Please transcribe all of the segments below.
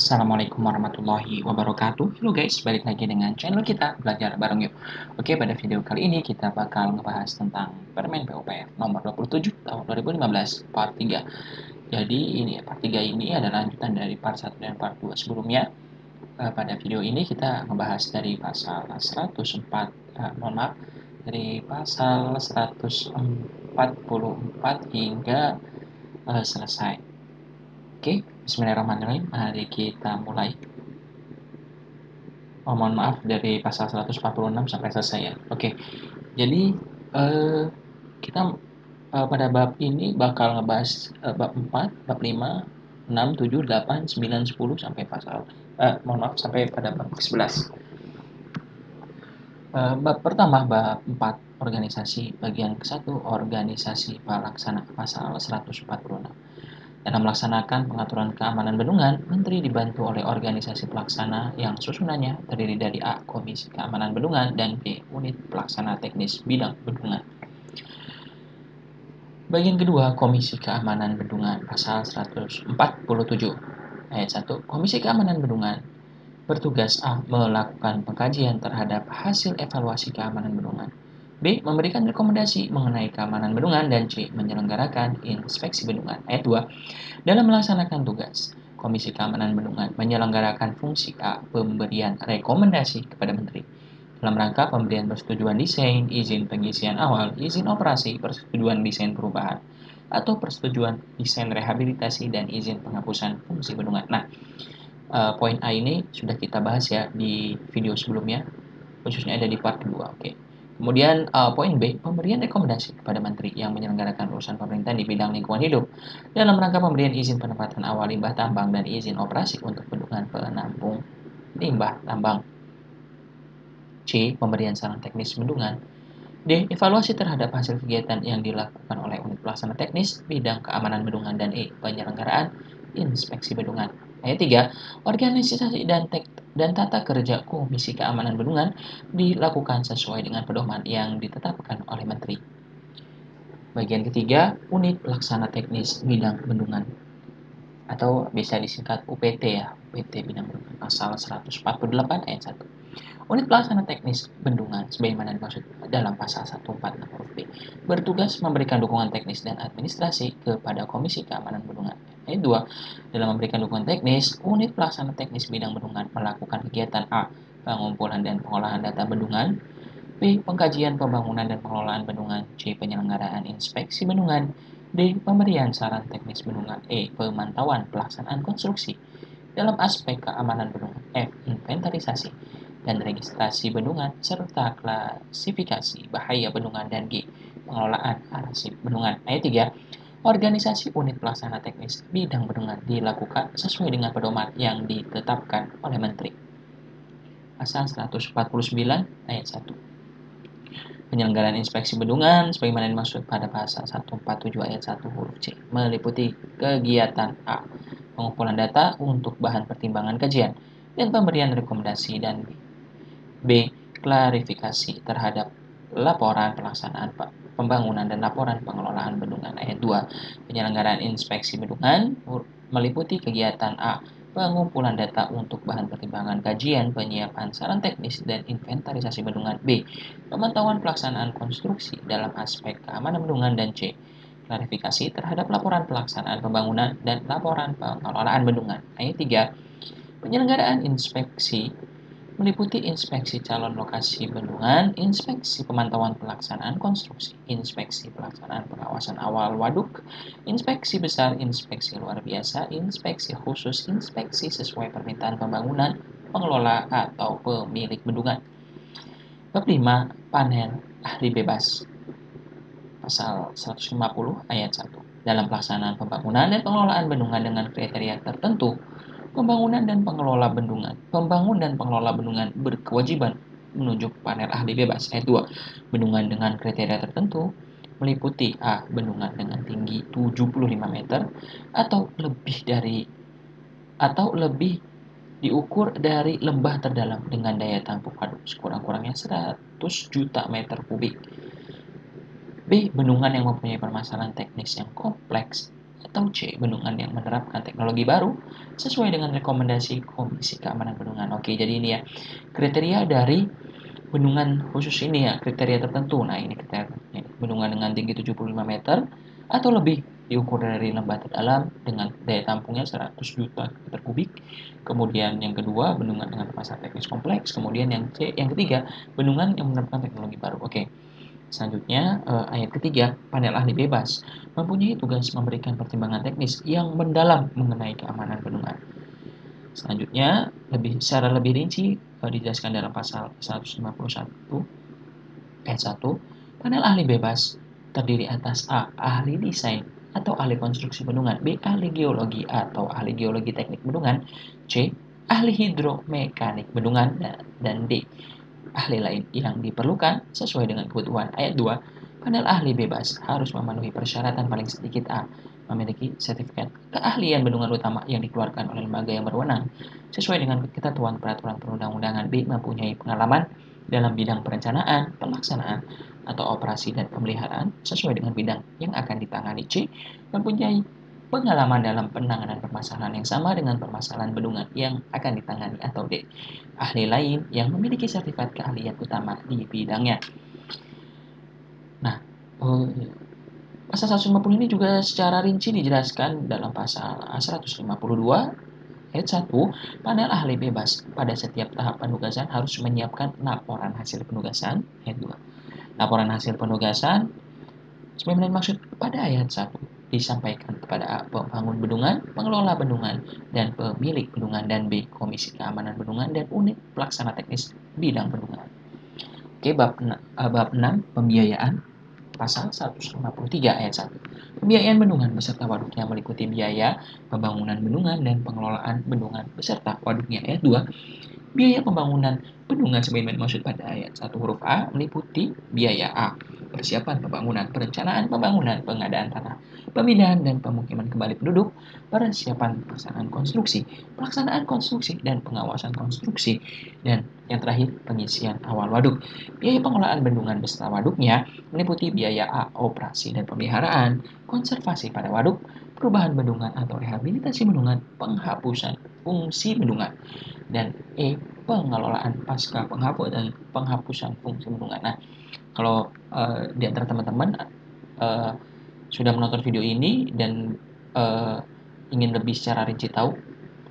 Assalamualaikum warahmatullahi wabarakatuh. Halo guys, balik lagi dengan channel kita Belajar Bareng Yuk. Oke, pada video kali ini kita bakal ngebahas tentang Permen PUPR nomor 27 tahun 2015 part 3. Jadi ini part 3 ini adalah lanjutan dari part 1 dan part 2 sebelumnya. Pada video ini kita ngebahas dari pasal 104, mohon maaf, dari pasal 144 hingga selesai. Oke, bismillahirrahmanirrahim. Mari kita mulai. Oh, mohon maaf, dari pasal 146 sampai selesai ya. Oke, jadi eh, kita pada bab ini bakal ngebahas bab 4, bab 5, 6, 7, 8, 9, 10 sampai pasal mohon maaf sampai pada bab 11. Bab pertama, bab 4, organisasi, bagian ke-1, organisasi pelaksana, pasal 146. Dalam melaksanakan pengaturan keamanan bendungan, Menteri dibantu oleh organisasi pelaksana yang susunannya terdiri dari A. Komisi Keamanan Bendungan dan B. Unit Pelaksana Teknis Bidang Bendungan. Bagian kedua, Komisi Keamanan Bendungan, pasal 147 ayat 1. Komisi Keamanan Bendungan bertugas A. Melakukan pengkajian terhadap hasil evaluasi keamanan bendungan, B. Memberikan rekomendasi mengenai keamanan bendungan, dan C. Menyelenggarakan inspeksi bendungan. Ayat 2. Dalam melaksanakan tugas, Komisi Keamanan Bendungan menyelenggarakan fungsi A. Pemberian rekomendasi kepada Menteri dalam rangka pemberian persetujuan desain, izin pengisian awal, izin operasi, persetujuan desain perubahan, atau persetujuan desain rehabilitasi dan izin penghapusan fungsi bendungan. Nah, poin A ini sudah kita bahas ya di video sebelumnya, khususnya ada di part kedua. Oke. Kemudian poin B, pemberian rekomendasi kepada menteri yang menyelenggarakan urusan pemerintahan di bidang lingkungan hidup dalam rangka pemberian izin penempatan awal limbah tambang dan izin operasi untuk bendungan penampung limbah tambang. C. Pemberian saran teknis bendungan. D. Evaluasi terhadap hasil kegiatan yang dilakukan oleh unit pelaksana teknis bidang keamanan bendungan, dan E. Penyelenggaraan inspeksi bendungan. Ayat 3. Organisasi dan tata kerja Komisi Keamanan Bendungan dilakukan sesuai dengan pedoman yang ditetapkan oleh Menteri. Bagian ketiga, Unit Pelaksana Teknis Bidang Bendungan, atau bisa disingkat UPT ya, UPT Bidang Bendungan, pasal 148 ayat 1. Unit Pelaksana Teknis Bendungan, sebagaimana dimaksud dalam pasal 146 huruf B, bertugas memberikan dukungan teknis dan administrasi kepada Komisi Keamanan Bendungan. Ayat 2. Dalam memberikan dukungan teknis, Unit Pelaksana Teknis Bidang Bendungan melakukan kegiatan A. Pengumpulan dan pengolahan data bendungan, B. Pengkajian pembangunan dan pengelolaan bendungan, C. Penyelenggaraan inspeksi bendungan, D. Pemberian saran teknis bendungan, E. Pemantauan pelaksanaan konstruksi dalam aspek keamanan bendungan, F. Inventarisasi dan registrasi bendungan, serta klasifikasi bahaya bendungan, dan G. Pengelolaan arsip bendungan. Ayat 3. Organisasi unit pelaksana teknis bidang bendungan dilakukan sesuai dengan pedoman yang ditetapkan oleh Menteri. Pasal 149 ayat 1. Penyelenggaraan inspeksi bendungan sebagaimana dimaksud pada pasal 147 ayat 1 huruf C meliputi kegiatan A. Pengumpulan data untuk bahan pertimbangan kajian dan pemberian rekomendasi, dan B. Klarifikasi terhadap laporan pelaksanaan pembangunan dan laporan pengelolaan bendungan. Ayat 2. Penyelenggaraan inspeksi bendungan meliputi kegiatan A. Pengumpulan data untuk bahan pertimbangan kajian, penyiapan saran teknis, dan inventarisasi bendungan. B. Pemantauan pelaksanaan konstruksi dalam aspek keamanan bendungan, dan C. Klarifikasi terhadap laporan pelaksanaan pembangunan dan laporan pengelolaan bendungan. Ayat 3. Penyelenggaraan inspeksi meliputi inspeksi calon lokasi bendungan, inspeksi pemantauan pelaksanaan konstruksi, inspeksi pelaksanaan pengawasan awal waduk, inspeksi besar, inspeksi luar biasa, inspeksi khusus, inspeksi sesuai permintaan pembangunan, pengelola atau pemilik bendungan. Bab 5. Panel ahli bebas. Pasal 150 ayat 1. Dalam pelaksanaan pembangunan dan pengelolaan bendungan dengan kriteria tertentu, pembangun dan pengelola bendungan berkewajiban menunjuk panel ahli bebas. Ayat 2. Bendungan dengan kriteria tertentu meliputi A. Bendungan dengan tinggi 75 meter atau lebih diukur dari lembah terdalam dengan daya tampung waduk sekurang-kurangnya 100 juta meter kubik. B. Bendungan yang mempunyai permasalahan teknis yang kompleks Atau C. Bendungan yang menerapkan teknologi baru sesuai dengan rekomendasi Komisi Keamanan Bendungan. Oke, jadi ini ya kriteria dari bendungan khusus ini ya, kriteria tertentu. Nah, ini kriteria bendungan dengan tinggi 75 meter atau lebih diukur dari lembah terdalam dengan daya tampungnya 100 juta meter kubik. Kemudian yang kedua, bendungan dengan pasar teknis kompleks. Kemudian yang ketiga, bendungan yang menerapkan teknologi baru. Oke. Selanjutnya, ayat ketiga, panel ahli bebas mempunyai tugas memberikan pertimbangan teknis yang mendalam mengenai keamanan bendungan. Selanjutnya, secara lebih rinci dijelaskan dalam pasal 151 ayat 1, panel ahli bebas terdiri atas A. Ahli desain atau ahli konstruksi bendungan, B. Ahli geologi atau ahli geologi teknik bendungan, C. Ahli hidromekanik bendungan, dan D. Ahli lain yang diperlukan sesuai dengan kebutuhan. Ayat 2, panel ahli bebas harus memenuhi persyaratan paling sedikit A. Memiliki sertifikat keahlian bendungan utama yang dikeluarkan oleh lembaga yang berwenang sesuai dengan ketentuan peraturan perundang-undangan. B. Mempunyai pengalaman dalam bidang perencanaan, pelaksanaan, atau operasi dan pemeliharaan sesuai dengan bidang yang akan ditangani. C. Mempunyai pengalaman dalam penanganan permasalahan yang sama dengan permasalahan bendungan yang akan ditangani. Atau D. Ahli lain yang memiliki sertifikat keahlian utama di bidangnya. Nah, pasal 150 ini juga secara rinci dijelaskan dalam pasal 152 ayat 1, panel ahli bebas pada setiap tahap penugasan harus menyiapkan laporan hasil penugasan. Ayat 2. Laporan hasil penugasan sebagaimana dimaksud pada ayat 1 disampaikan kepada A. Pembangun bendungan, pengelola bendungan, dan pemilik bendungan, dan B. Komisi Keamanan Bendungan dan unit pelaksana teknis bidang bendungan. Oke, bab 6 pembiayaan. Pasal 153 ayat 1. Pembiayaan bendungan beserta waduknya meliputi biaya pembangunan bendungan dan pengelolaan bendungan beserta waduknya. Ayat 2. Biaya pembangunan bendungan sebagaimana dimaksud pada ayat 1 huruf A meliputi biaya A. Persiapan pembangunan, perencanaan pembangunan, pengadaan tanah, pemindahan dan pemukiman kembali penduduk, persiapan pelaksanaan konstruksi, dan pengawasan konstruksi, dan yang terakhir pengisian awal waduk. Biaya pengelolaan bendungan beserta waduknya meliputi biaya A. Operasi dan pemeliharaan, konservasi pada waduk, perubahan bendungan atau rehabilitasi bendungan, penghapusan fungsi bendungan, dan E. Pengelolaan pasca penghapusan fungsi bendungan. Nah, kalau di antara teman-teman sudah menonton video ini dan ingin lebih secara rinci tahu,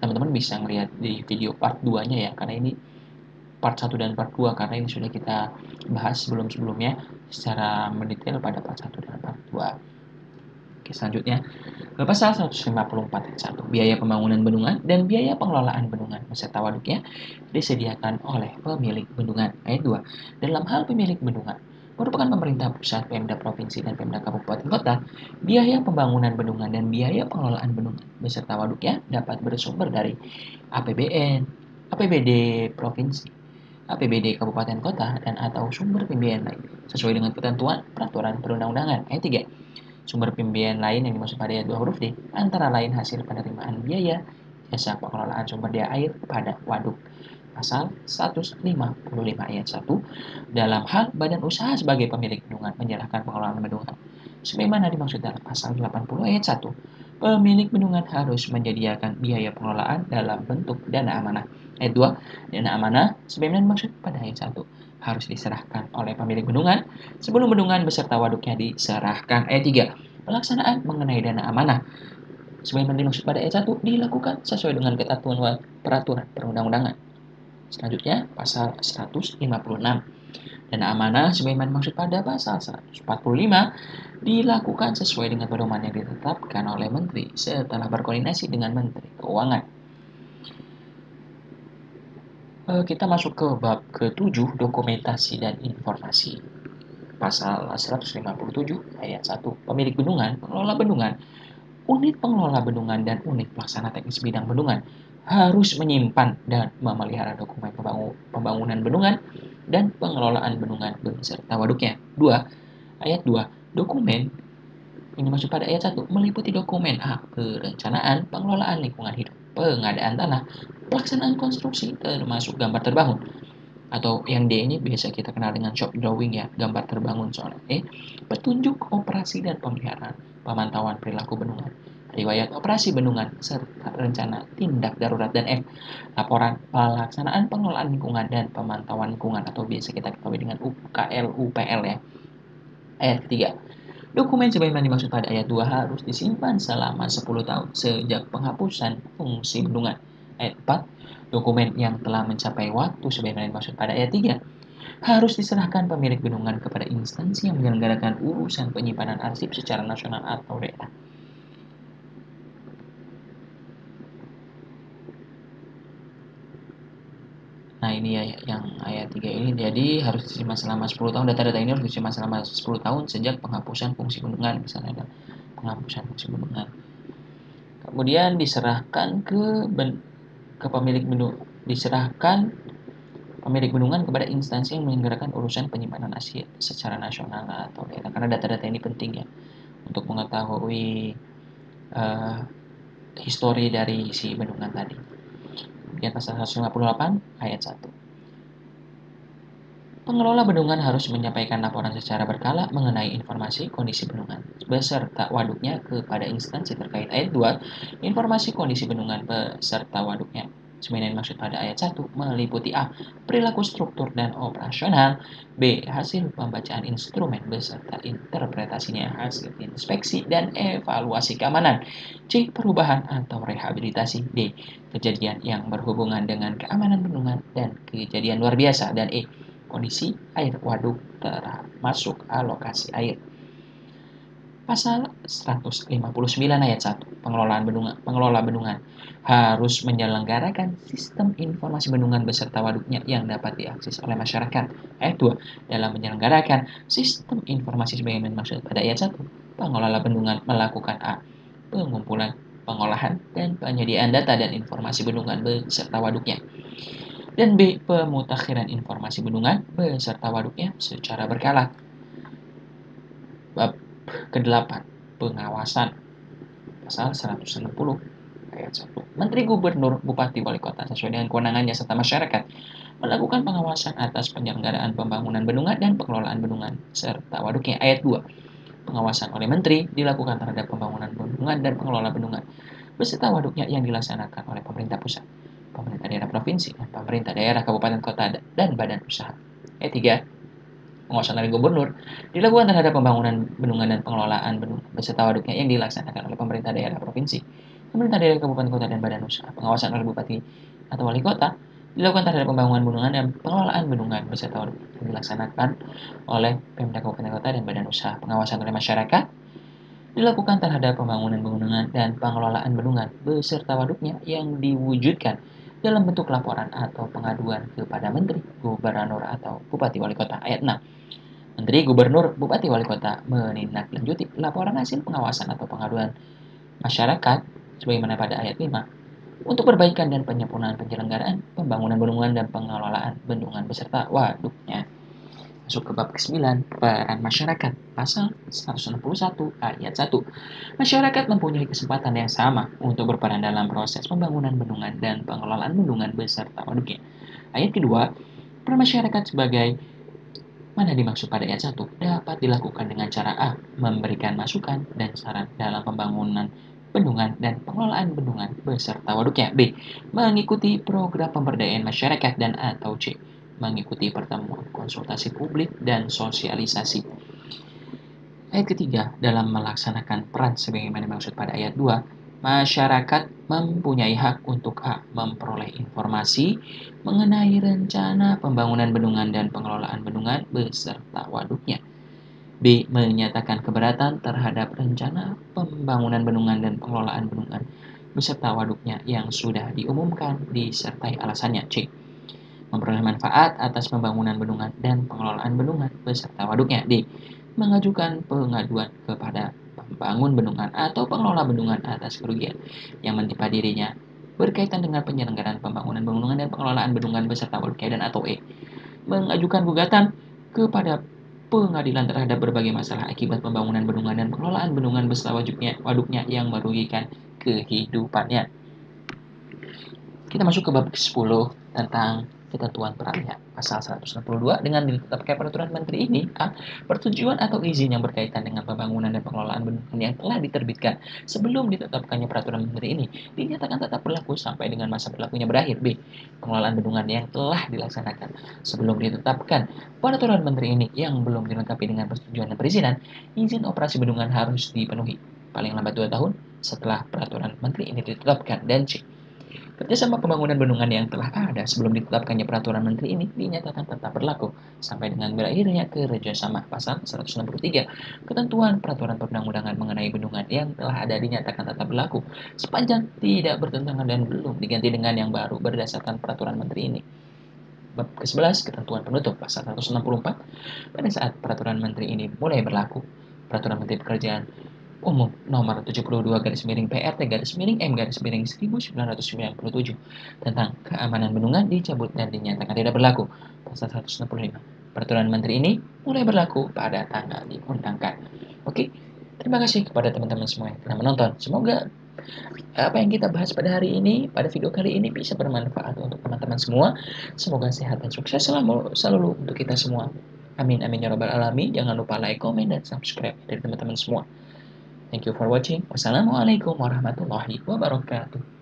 teman-teman bisa ngeliat di video part 2-nya ya, karena ini part 1 dan part 2, karena ini sudah kita bahas sebelum-sebelumnya secara mendetail pada part 1 dan part 2. Oke, selanjutnya pasal 154 ayat 1, biaya pembangunan bendungan dan biaya pengelolaan bendungan beserta waduknya disediakan oleh pemilik bendungan. Ayat 2, dalam hal pemilik bendungan merupakan pemerintah pusat, Pemda provinsi, dan Pemda kabupaten kota, biaya pembangunan bendungan dan biaya pengelolaan bendungan beserta waduknya dapat bersumber dari APBN, APBD provinsi, APBD kabupaten kota, dan atau sumber pembiayaan lain sesuai dengan ketentuan peraturan perundang-undangan. Ayat 3, sumber pembiayaan lain yang dimaksud pada ayat 2 huruf D antara lain hasil penerimaan biaya jasa pengelolaan sumber daya air pada waduk. Pasal 155 ayat 1, dalam hal badan usaha sebagai pemilik bendungan menyerahkan pengelolaan bendungan sebagaimana dimaksud dalam pasal 80 ayat 1, pemilik bendungan harus menyediakan biaya pengelolaan dalam bentuk dana amanah. Ayat 2, dana amanah sebagaimana dimaksud pada ayat 1 harus diserahkan oleh pemilik bendungan sebelum bendungan beserta waduknya diserahkan. Ayat 3, pelaksanaan mengenai dana amanah sebagaimana dimaksud pada ayat 1 dilakukan sesuai dengan ketentuan peraturan perundang-undangan. Selanjutnya, pasal 156. Dana amanah sebagaimana dimaksud pada pasal 145 dilakukan sesuai dengan pedoman yang ditetapkan oleh Menteri setelah berkoordinasi dengan Menteri Keuangan. Kita masuk ke bab ke-7, dokumentasi dan informasi. Pasal 157 ayat 1, pemilik bendungan, pengelola bendungan, unit pengelola bendungan, dan unit pelaksana teknis bidang bendungan harus menyimpan dan memelihara dokumen pembangunan bendungan dan pengelolaan bendungan beserta waduknya. 2. Ayat 2. Dokumen ini masuk pada ayat 1 meliputi dokumen A. Perencanaan pengelolaan lingkungan hidup, pengadaan tanah, pelaksanaan konstruksi termasuk gambar terbangun. Atau yang D ini biasa kita kenal dengan shop drawing ya, gambar terbangun soalnya. Petunjuk operasi dan pemeliharaan, pemantauan perilaku bendungan, riwayat operasi bendungan serta rencana tindak darurat. Dan F. Laporan pelaksanaan pengelolaan lingkungan dan pemantauan lingkungan atau biasa kita ketahui dengan UKL UPL ya. Ayat ketiga. Dokumen sebagaimana dimaksud pada ayat 2 harus disimpan selama 10 tahun sejak penghapusan fungsi bendungan. Ayat 4. Dokumen yang telah mencapai waktu sebagaimana dimaksud pada ayat 3 harus diserahkan pemilik bendungan kepada instansi yang menyelenggarakan urusan penyimpanan arsip secara nasional atau daerah. Nah ini ya yang ayat 3 ini, jadi harus disimpan selama 10 tahun. Data-data ini harus disimpan selama 10 tahun sejak penghapusan fungsi bendungan, misalnya ada penghapusan fungsi bendungan. Kemudian diserahkan ke pemilik bendungan, diserahkan pemilik bendungan kepada instansi yang menyelenggarakan urusan penyimpanan arsip secara nasional atau daerah. Karena data-data ini penting ya untuk mengetahui histori dari si bendungan tadi. Kemudian pasal 158 ayat 1. Pengelola bendungan harus menyampaikan laporan secara berkala mengenai informasi kondisi bendungan beserta waduknya kepada instansi terkait. Ayat 2. Informasi kondisi bendungan beserta waduknya sebagaimana dimaksud pada ayat 1 meliputi A. Perilaku struktur dan operasional, B. Hasil pembacaan instrumen beserta interpretasinya, hasil inspeksi dan evaluasi keamanan, C. Perubahan atau rehabilitasi, D. Kejadian yang berhubungan dengan keamanan bendungan dan kejadian luar biasa, dan E. Kondisi air waduk termasuk alokasi air. Pasal 159 ayat 1. Pengelola bendungan harus menyelenggarakan sistem informasi bendungan beserta waduknya yang dapat diakses oleh masyarakat. Ayat 2. Dalam menyelenggarakan sistem informasi sebagaimana dimaksud pada ayat 1, pengelola bendungan melakukan A. Pengumpulan, pengolahan, dan penyediaan data dan informasi bendungan beserta waduknya. Dan B. Pemutakhiran informasi bendungan beserta waduknya secara berkala. Bab ke-8. Pengawasan. Pasal 160 ayat 1. Menteri Gubernur, Bupati, Wali Kota sesuai dengan kewenangannya serta masyarakat melakukan pengawasan atas penyelenggaraan pembangunan bendungan dan pengelolaan bendungan serta waduknya. Ayat 2. Pengawasan oleh Menteri dilakukan terhadap pembangunan bendungan dan pengelola bendungan beserta waduknya yang dilaksanakan oleh pemerintah pusat, pemerintah daerah provinsi, dan pemerintah daerah kabupaten kota dan badan usaha. Ayat 3. Pengawasan oleh gubernur dilakukan terhadap pembangunan bendungan dan pengelolaan bendungan beserta waduknya yang dilaksanakan oleh pemerintah daerah provinsi, pemerintah daerah kabupaten kota dan badan usaha. Pengawasan oleh bupati atau wali kota dilakukan terhadap pembangunan bendungan dan pengelolaan bendungan beserta waduk yang dilaksanakan oleh Pemda kabupaten kota dan badan usaha. Pengawasan oleh masyarakat dilakukan terhadap pembangunan bendungan dan pengelolaan bendungan beserta waduknya yang diwujudkan dalam bentuk laporan atau pengaduan kepada Menteri, Gubernur, atau Bupati Wali Kota. Ayat 6. Menteri, Gubernur, Bupati, Wali Kota menindaklanjuti laporan hasil pengawasan atau pengaduan masyarakat sebagaimana pada ayat 5 untuk perbaikan dan penyempurnaan penyelenggaraan pembangunan bendungan dan pengelolaan bendungan beserta waduknya. Masuk ke bab ke-9, peran masyarakat. Pasal 161 ayat 1. Masyarakat mempunyai kesempatan yang sama untuk berperan dalam proses pembangunan bendungan dan pengelolaan bendungan beserta waduknya. Ayat kedua, peran masyarakat sebagai mana dimaksud pada ayat 1 dapat dilakukan dengan cara A. Memberikan masukan dan saran dalam pembangunan bendungan dan pengelolaan bendungan beserta waduknya. B. Mengikuti program pemberdayaan masyarakat dan atau C. Mengikuti pertemuan konsultasi publik dan sosialisasi. Ayat ketiga, dalam melaksanakan peran sebagaimana dimaksud pada ayat 2, masyarakat mempunyai hak untuk A. Memperoleh informasi mengenai rencana pembangunan bendungan dan pengelolaan bendungan beserta waduknya. B. Menyatakan keberatan terhadap rencana pembangunan bendungan dan pengelolaan bendungan beserta waduknya yang sudah diumumkan disertai alasannya. C. Memperoleh manfaat atas pembangunan bendungan dan pengelolaan bendungan beserta waduknya. D. Mengajukan pengaduan kepada pembangun bendungan atau pengelola bendungan atas kerugian yang menimpa dirinya berkaitan dengan penyelenggaraan pembangunan bendungan dan pengelolaan bendungan beserta waduknya. Dan atau E. Mengajukan gugatan kepada pengadilan terhadap berbagai masalah akibat pembangunan bendungan dan pengelolaan bendungan beserta waduknya yang merugikan kehidupannya. Kita masuk ke bab ke-10 tentang Ketentuan peralihan pasal 162 dengan ditetapkan peraturan menteri ini, A. Persetujuan atau izin yang berkaitan dengan pembangunan dan pengelolaan bendungan yang telah diterbitkan sebelum ditetapkannya peraturan menteri ini dinyatakan tetap berlaku sampai dengan masa berlakunya berakhir. B. Pengelolaan bendungan yang telah dilaksanakan sebelum ditetapkan peraturan menteri ini yang belum dilengkapi dengan persetujuan dan perizinan, izin operasi bendungan harus dipenuhi paling lambat 2 tahun setelah peraturan menteri ini ditetapkan. Dan C. Kerjasama pembangunan bendungan yang telah ada sebelum ditetapkannya peraturan menteri ini dinyatakan tetap berlaku sampai dengan berakhirnya kerjasama. Pasal 163. Ketentuan peraturan perundang-undangan mengenai bendungan yang telah ada dinyatakan tetap berlaku sepanjang tidak bertentangan dan belum diganti dengan yang baru berdasarkan peraturan menteri ini. Bab ke-11, ketentuan penutup pasal 164. Pada saat peraturan menteri ini mulai berlaku, peraturan menteri pekerjaan Umum nomor 72 garis miring PRT garis miring M garis miring 1997 tentang keamanan bendungan dicabut dan dinyatakan tidak berlaku. Pasal 165. Peraturan menteri ini mulai berlaku pada tanggal diundangkan. Oke, terima kasih kepada teman-teman semua yang telah menonton. Semoga apa yang kita bahas pada hari ini, pada video kali ini bisa bermanfaat untuk teman-teman semua. Semoga sehat dan sukses selalu untuk kita semua. Amin amin ya rabbal alamin. Jangan lupa like, komen, dan subscribe dari teman-teman semua. Thank you for watching. Wassalamualaikum warahmatullahi wabarakatuh.